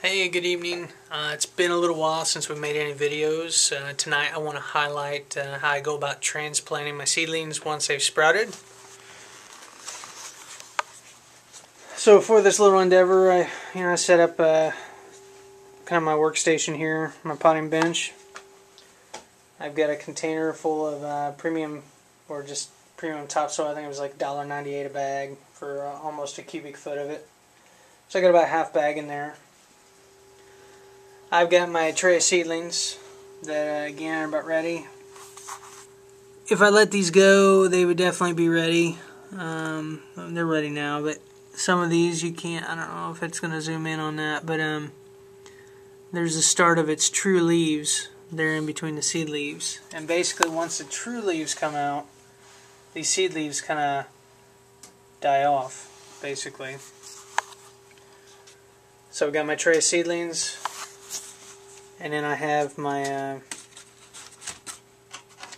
Hey, good evening. It's been a little while since we've made any videos. Tonight I want to highlight how I go about transplanting my seedlings once they've sprouted. So for this little endeavor, I set up kind of my workstation here, my potting bench. I've got a container full of premium, or just premium topsoil. I think it was like $1.98 a bag for almost a cubic foot of it. So I got about half bag in there. I've got my tray of seedlings that, again, are about ready. If I let these go, they would definitely be ready. They're ready now, but some of these you can't. I don't know if it's going to zoom in on that, but there's the start of its true leaves there in between the seed leaves. And basically, once the true leaves come out, these seed leaves kind of die off, basically. So I've got my tray of seedlings. And then I have my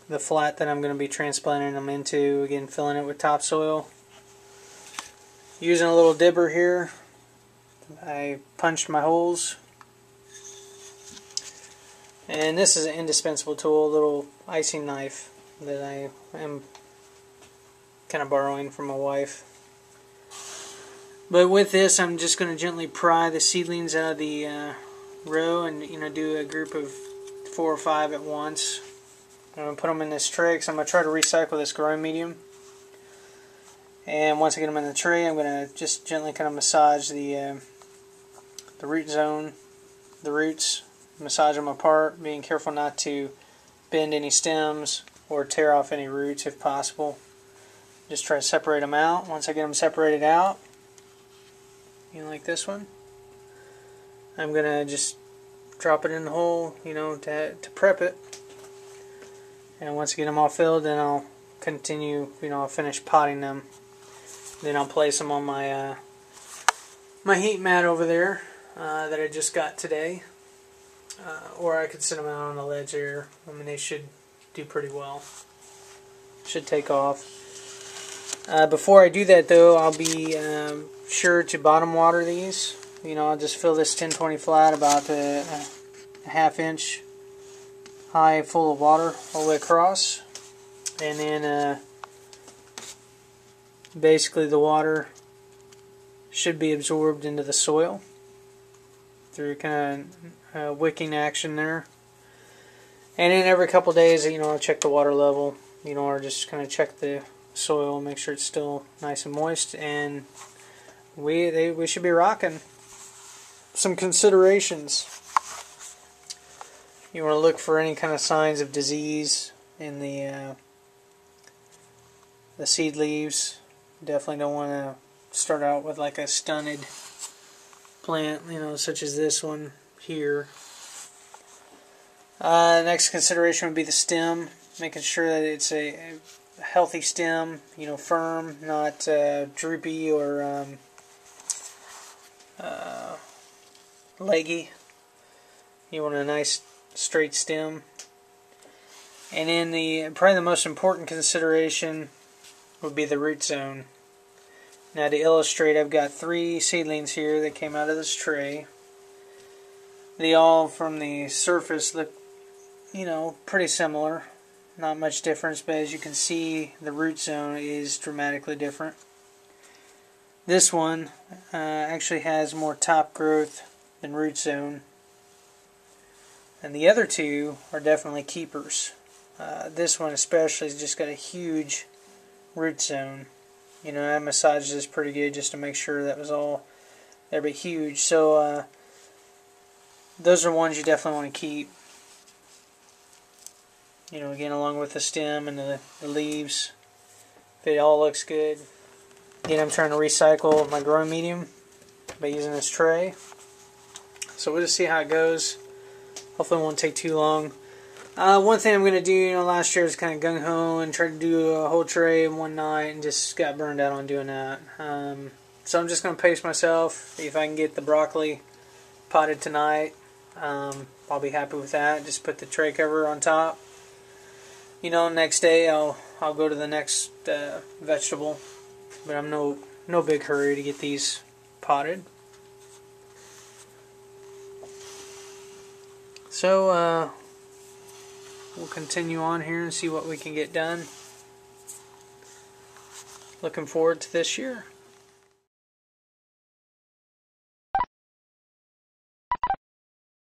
the flat that I'm going to be transplanting them into, again filling it with topsoil. Using a little dibber here, I punched my holes. And this is an indispensable tool, a little icing knife that I am kind of borrowing from my wife. But with this, I'm just going to gently pry the seedlings out of the row and do a group of 4 or 5 at once. I'm going to put them in this tray because I'm going to try to recycle this growing medium. And once I get them in the tray, I'm going to just gently kind of massage the root zone, the roots, massage them apart, being careful not to bend any stems or tear off any roots if possible. Just try to separate them out. Once I get them separated out, like this one, I'm going to just drop it in the hole, to prep it. And once I get them all filled, then I'll continue, I'll finish potting them. Then I'll place them on my my heat mat over there that I just got today. Or I could set them out on the ledge there. I mean, they should do pretty well. Should take off. Before I do that, though, I'll be sure to bottom water these. I'll just fill this 1020 flat about a half-inch high full of water all the way across. And then basically the water should be absorbed into the soil through kind of wicking action there. And then every couple days, I'll check the water level, or just kind of check the soil, make sure it's still nice and moist, and we should be rocking. Some considerations. You want to look for any kind of signs of disease in the seed leaves. Definitely don't want to start out with like a stunted plant, such as this one here. Next consideration would be the stem. Making sure that it's a healthy stem, firm, not droopy or leggy. You want a nice straight stem. And then probably the most important consideration would be the root zone. Now to illustrate, I've got 3 seedlings here that came out of this tray. They all from the surface look, pretty similar. Not much difference, but as you can see, the root zone is dramatically different. This one actually has more top growth than root zone. And the other 2 are definitely keepers. This one especially has just got a huge root zone. I massaged this pretty good just to make sure that was all there, but huge. So those are ones you definitely want to keep. Again, along with the stem and the leaves. If it all looks good. Again, I'm trying to recycle my growing medium by using this tray. So we'll just see how it goes. Hopefully it won't take too long. One thing I'm going to do, last year was kind of gung-ho and tried to do a whole tray in one night and just got burned out on doing that. So I'm just going to pace myself. If I can get the broccoli potted tonight, I'll be happy with that. Just put the tray cover on top. Next day I'll go to the next vegetable. But I'm no big hurry to get these potted. So we'll continue on here and see what we can get done. Looking forward to this year.